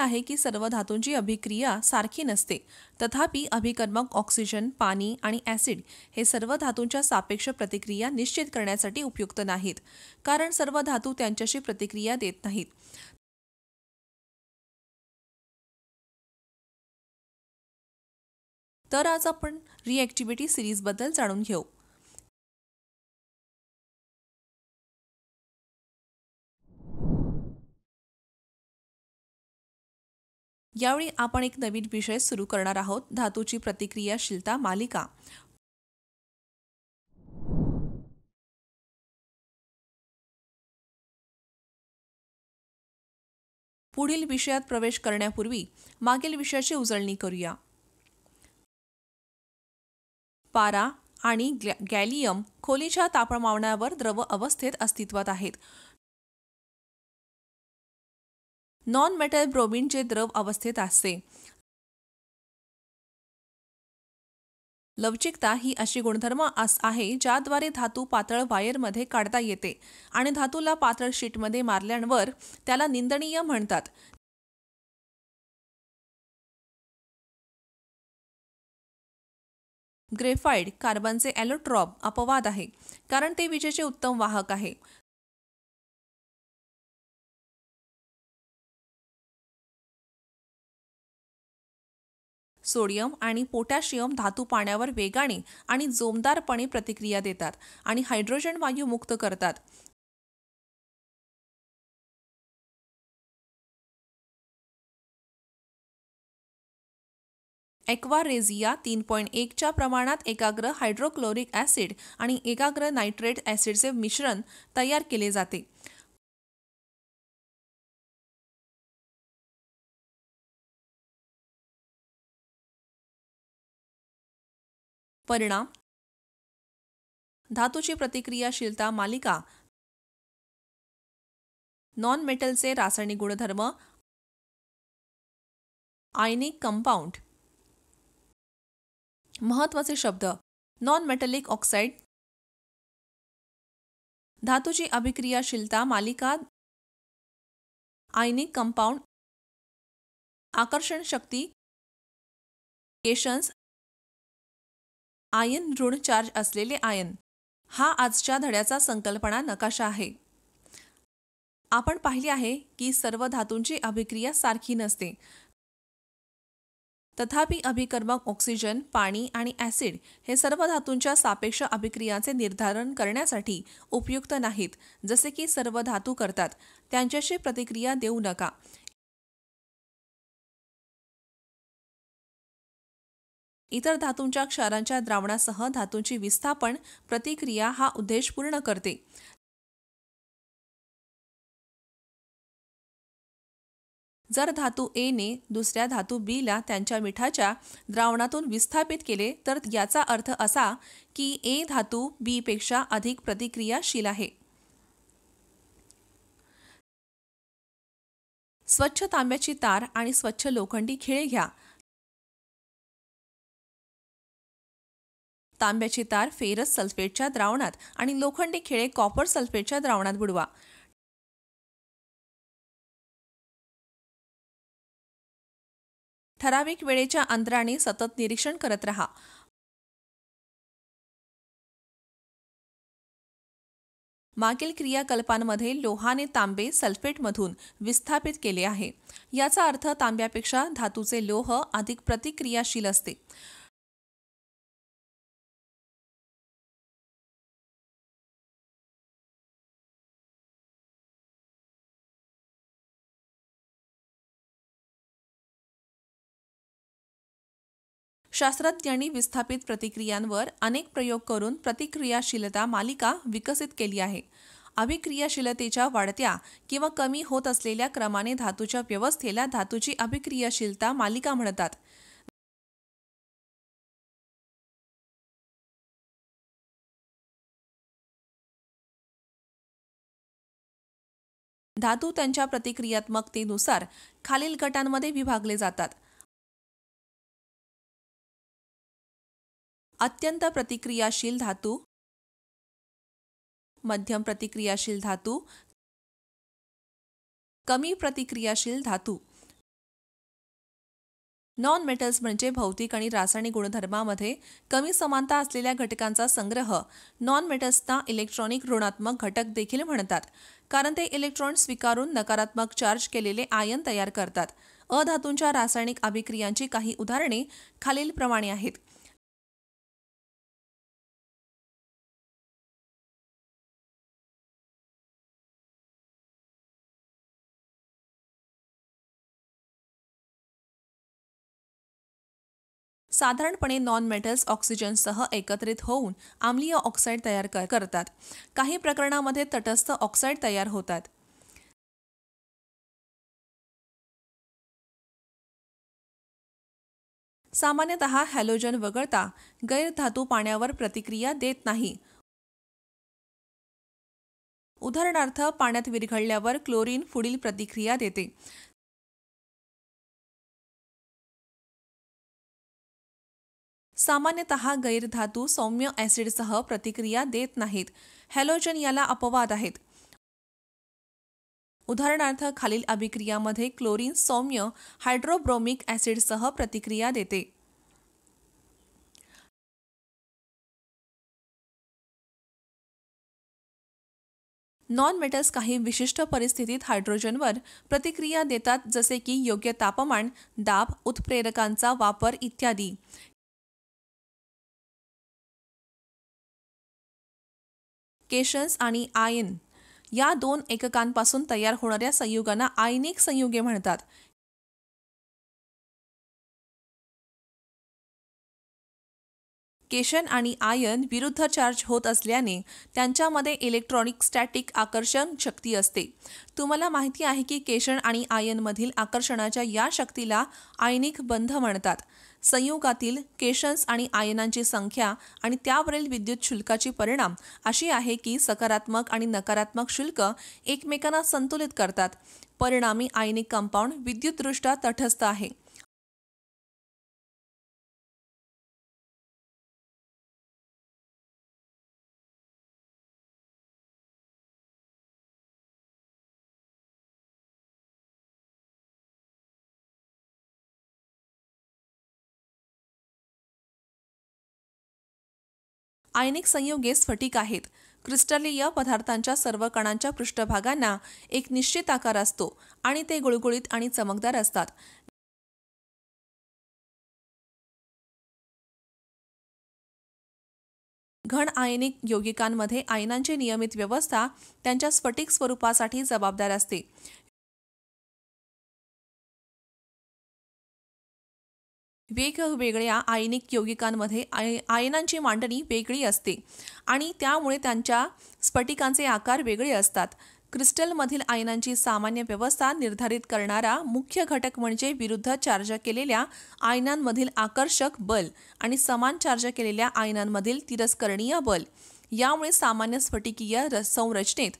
आहे की सर्व धातूंची अभिक्रिया सारखी नसते. तथापि अभिकर्मक ऑक्सिजन, पाणी आणि ॲसिड हे सर्व धातूंच्या सापेक्ष प्रतिक्रिया निश्चित करण्यासाठी उपयुक्त नाहीत, कारण सर्व धातू त्यांच्याशी प्रतिक्रिया देत नाहीत. तर आज आपण रिॲक्टिव्हिटी सिरीजबद्दल जाणून घेऊ. यावेळी आपण एक नवीन विषय सुरू करणार आहोत, धातूची प्रतिक्रियाशीलता मालिका. पुढील विषयात प्रवेश करण्यापूर्वी मागील विषयाची उजळणी करूया. पारा आणि गॅलियम खोलीच्या तापमानावर द्रव अवस्थेत अस्तित्वात आहेत. नॉन मेटल ब्रोमिन जे द्रव अवस्थेत असते. लवचिकता ही अशी गुणधर्म आहे ज्याद्वारे धातू पातळ वायरमध्ये काढता येते आणि धातूला पातळ शीटमध्ये मारल्यावर त्याला निंदणीय म्हणतात. ग्रेफाइट कार्बनचे ॲलोट्रॉप अपवाद आहे, कारण ते विजेचे उत्तम वाहक आहे. सोडियम आणि पोटॅशियम धातू पाण्यावर वेगाने आणि जोमदारपणे प्रतिक्रिया देतात आणि हायड्रोजन वायू मुक्त करतात. ॲक्वारेझिया 3.1 च्या प्रमाणात एकाग्र हायड्रोक्लोरिक ॲसिड आणि एकाग्र नायट्रेट ॲसिडचे मिश्रण तयार केले जाते. परिणाम: धातूची प्रतिक्रियाशीलता मालिका. नॉन मेटलचे रासायनिक गुणधर्म. आयनिक कंपाऊंड. महत्त्वाचे शब्द: नॉन मेटलिक ऑक्साईड. धातूची अभिक्रियाशीलता मालिका. आयनिक कंपाऊंड. आकर्षण शक्ती. केशन्स. आयन ऋण चार्ज असलेले आयन. हा आजच्या धड्याचा संकल्पना नकाशा आहे. आपण पाहिले आहे की सर्व धातूंची अभिक्रिया सारखी नसते. तथापि अभिकर्मक ऑक्सिजन, पाणी आणि ॲसिड हे सर्व धातूंच्या सापेक्ष अभिक्रियांचे निर्धारण करण्यासाठी उपयुक्त नाहीत, जसे की सर्व धातू करतात. त्यांच्याशी प्रतिक्रिया देऊ नका. इतर धातूंच्या क्षारांच्या द्रावणासह धातूंची विस्थापन प्रतिक्रिया हा उद्देश पूर्ण करते. जर धातू ए ने दुसऱ्या धातू बी ला त्यांच्या मिठाच्या द्रावणातून विस्थापित केले तर याचा अर्थ असा की ए धातू बी पेक्षा अधिक प्रतिक्रियाशील आहे. स्वच्छ तांब्याची तार आणि स्वच्छ लोखंडी खिळे घ्या. तांब्याची तार फेरस सल्फेटच्या द्रावणात आणि लोखंडी खिळे कॉपर सल्फेटच्या द्रावणात बुडवा. ठराविक वेळेच्या अंतराने सतत निरीक्षण करत रहा. मागील क्रियाकल्पांमध्ये लोहाने तांबे सल्फेटमधून विस्थापित केले आहे. याचा अर्थ तांब्यापेक्षा धातूचे लोह अधिक प्रतिक्रियाशील असते. शास्त्रज्ञांनी विस्थापित प्रतिक्रियांवर अनेक प्रयोग करून प्रतिक्रियाशीलता मालिका विकसित केली आहे. अभिक्रियाशीलतेच्या वाढत्या किंवा कमी होत असलेल्या क्रमाने धातूच्या व्यवस्थेला धातूची अभिक्रियाशीलता मालिका म्हणतात. धातू त्यांच्या प्रतिक्रियात्मकतेनुसार खालील गटांमध्ये विभागले जातात. अत्यंत प्रतिक्रियाशील धातू, मध्यम प्रतिक्रियाशील धातू, कमी प्रतिक्रियाशील धातू. नॉन मेटल्स म्हणजे भौतिक आणि रासायनिक गुणधर्मामध्ये कमी समानता असलेल्या घटकांचा संग्रह. नॉन मेटल्सना इलेक्ट्रॉनिक ऋणात्मक घटक देखील म्हणतात, कारण ते इलेक्ट्रॉन स्वीकारून नकारात्मक चार्ज केलेले आयन तयार करतात. अधातूंच्या रासायनिक अभिक्रियांची काही उदाहरणे खालीलप्रमाणे आहेत. साधारणपणे नॉन मेटल्स ऑक्सिजनसह एकत्रित होऊन आम्लीय ऑक्साईड तयार करतात. काही प्रकरणांमध्ये तटस्थ ऑक्साईड तयार होतात. सामान्यतः हॅलोजन वगळता गैरधातू पाण्यावर प्रतिक्रिया देत नाही. उदाहरणार्थ, पाण्यात विरघळल्यावर क्लोरीन पुढील प्रतिक्रिया देते. सामान्यतः गैरधातू सौम्य ॲसिडसह प्रतिक्रिया देत नाहीत. हॅलोजन याला अपवाद आहेत. उदाहरणार्थ, खालील अभिक्रियामध्ये क्लोरीन सौम्य हायड्रोब्रोमिक ॲसिडसह प्रतिक्रिया देते. नॉन मेटल्स काही विशिष्ट परिस्थितीत हायड्रोजनवर प्रतिक्रिया देतात, जसे की योग्य तापमान, दाब, उत्प्रेरकांचा वापर इत्यादी. केशन्स आणि आयन या दोन एककांपासून तयार होणाऱ्या संयुगांना आयनिक संयुगे म्हणतात. केशन आणि आयन विरुद्ध चार्ज होत असल्याने त्यांच्यामध्ये इलेक्ट्रॉनिक स्टॅटिक आकर्षण शक्ती असते. तुम्हाला माहिती आहे की केशन आणि आयनमधील आकर्षणाच्या या शक्तीला आयनिक बंध म्हणतात. संयुगातील केशन्स आणि आयनांची संख्या आणि त्यावरील विद्युत शुल्काची परिणाम अशी आहे की सकारात्मक आणि नकारात्मक शुल्क एकमेकांना संतुलित करतात. परिणामी आयनिक कंपाऊंड विद्युतदृष्ट्या तटस्थ आहे. आयनिक संयुगे स्फटिक आहेत. क्रिस्टलीय पदार्थांच्या सर्व कणांच्या पृष्ठभागांना एक निश्चित आकार असतो आणि ते गुळगुळीत आणि चमकदार असतात. घन आयनिक यौगिकांमध्ये आयनांची नियमित व्यवस्था त्यांच्या स्फटिक स्वरूपासाठी जबाबदार असते. वेगवेगळ्या आयनिक यौगिकांमध्ये आयनांची मांडणी वेगळी असते आणि त्यामुळे त्यांच्या स्फटिकांचे आकार वेगळे असतात. क्रिस्टलमधील आयनांची सामान्य व्यवस्था निर्धारित करणारा मुख्य घटक म्हणजे विरुद्ध चार्ज केलेल्या आयनांमधील आकर्षक बल आणि समान चार्ज केलेल्या आयनांमधील तिरस्करणीय बल. यामुळे सामान्य स्फटिकीय संरचनेत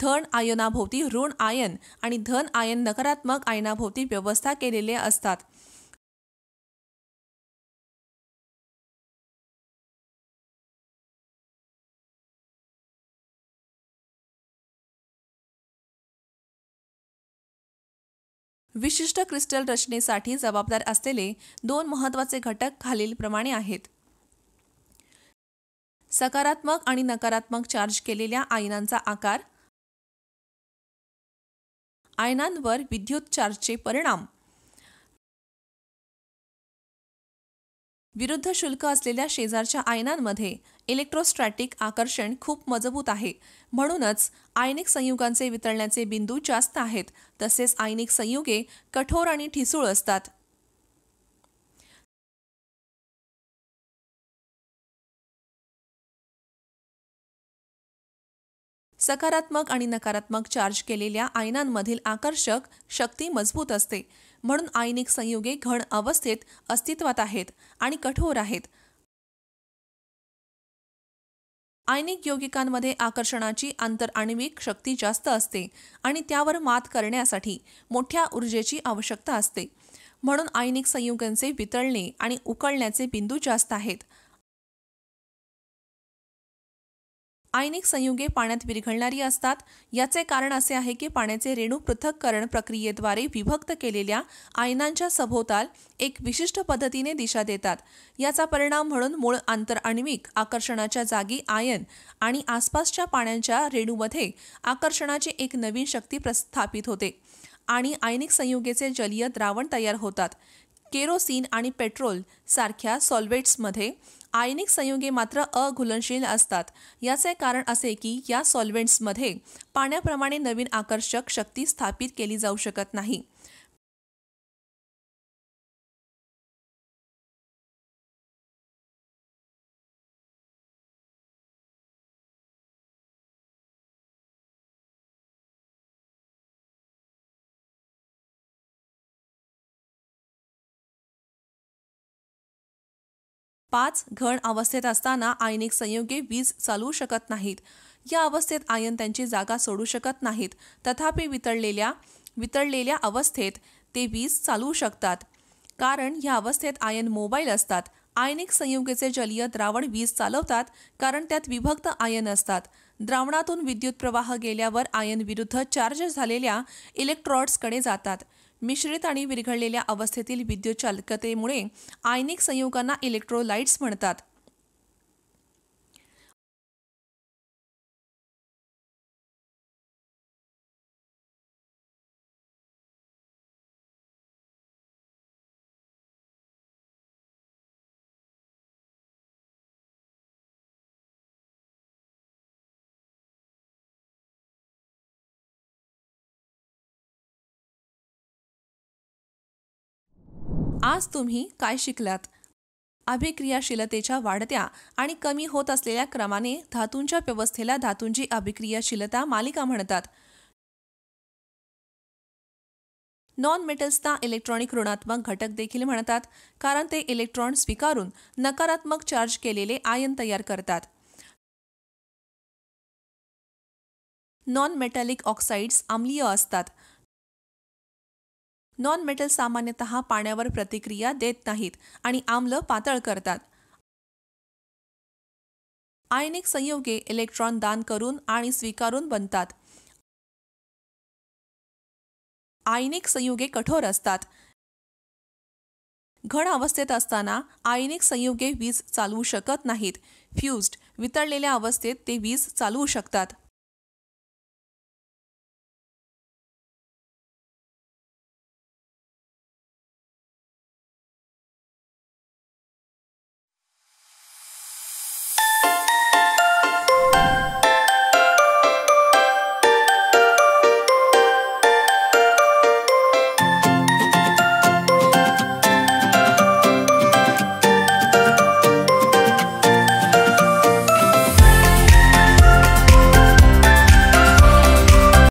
धन आयनाभोवती ऋण आयन आणि धन आयन नकारात्मक आयनाभोवती व्यवस्था केलेले असतात. विशिष्ट क्रिस्टल रचनेसाठी जबाबदार असलेले दोन महत्त्वाचे घटक खालीलप्रमाणे आहेत. सकारात्मक आणि नकारात्मक चार्ज केलेल्या आयनांचा आकार, आयनांवर विद्युत चार्जचे परिणाम. विरुद्ध शुल्क असलेल्या शेजारच्या आयनांमध्ये इलेक्ट्रोस्टॅटिक आकर्षण खूप मजबूत आहे. म्हणूनच आयनिक संयुगांचे वितळण्याचे बिंदू जास्त आहेत. तसेच आयनिक संयुगे कठोर आणि ठिसूळ असतात. सकारात्मक आणि नकारात्मक चार्ज केलेल्या आयनांमधील आकर्षक शक्ती मजबूत असते. म्हणून आयनिक संयुगे घन अवस्थेत अस्तित्वात आहेत आणि कठोर आहेत. आयनिक यौगिकांमध्ये आकर्षणाची आंतरआण्विक शक्ती जास्त असते आणि त्यावर मात करण्यासाठी मोठ्या ऊर्जेची आवश्यकता असते. म्हणून आयनिक संयुगांचे वितळणे आणि उकळण्याचे बिंदू जास्त आहेत. आयनिक संयुगे पाण्यात विरघळणारी असतात. याचे कारण असे आहे की पाण्याचे रेणू पृथक्करण प्रक्रियेद्वारे विभक्त केलेल्या आयनांच्या सभोवताल एक विशिष्ट पद्धतीने दिशा देतात. याचा परिणाम म्हणून मूळ आंतरआण्विक आकर्षणाच्या जागी आयन आणि आसपासच्या पाण्याच्या रेणूमध्ये आकर्षणाची एक नवीन शक्ती प्रस्थापित होते आणि आयनिक संयुगेचे जलीय द्रावण तयार होतात. केरोसिन आणि पेट्रोल सारख्या सॉल्व्हेंट्समध्ये आयनिक संयुगे मात्र अघुलनशील असतात. याचे कारण असे की या सॉल्व्हेंट्समध्ये पाण्याप्रमाणे नवीन आकर्षक शक्ती स्थापित केली जाऊ शकत नाही. पाच घन अवस्थेत असताना आयनिक संयुगे वीज चालवू शकत नाहीत. या अवस्थेत आयन त्यांची जागा सोडू शकत नाहीत. तथापि वितळलेल्या अवस्थेत ते वीज चालवू शकतात. कारण या अवस्थेत आयन मोबाईल असतात. आयनिक संयुगेचे जलीय द्रावण वीज चालवतात कारण त्यात विभक्त आयन असतात. द्रावणातून विद्युत प्रवाह गेल्यावर आयन विरुद्ध चार्ज झालेल्या इलेक्ट्रोड्सकडे जातात. मिश्रित आणि विरघळलेल्या अवस्थेतील विद्युत चालकतेमुळे आयनिक संयुगांना इलेक्ट्रोलाइट्स म्हणतात. आज तुम्ही काय शिकलात? अभिक्रियाशीलतेच्या वाढत्या आणि कमी होत असलेल्या क्रमाने धातूंच्या व्यवस्थेला धातूंची अभिक्रियाशीलता मालिका म्हणतात. नॉन मेटल्सना इलेक्ट्रॉनिक ऋणात्मक घटक देखील म्हणतात कारण ते इलेक्ट्रॉन स्वीकारून नकारात्मक चार्ज केलेले आयन तयार करतात. नॉन मेटॅलिक ऑक्साइड्स आम्लीय असतात. नॉन मेटल सामान्यतः पाण्यावर प्रतिक्रिया देत नाहीत आणि आम्ल पातळ करतात. आयनिक संयुगे इलेक्ट्रॉन दान करून आणि स्वीकारून बनतात. आयनिक संयुगे कठोर असतात. घन अवस्थेत असताना आयनिक संयुगे वीज चालवू शकत नाहीत. फ्यूज्ड वितळलेल्या अवस्थेत ते वीज चालवू शकतात.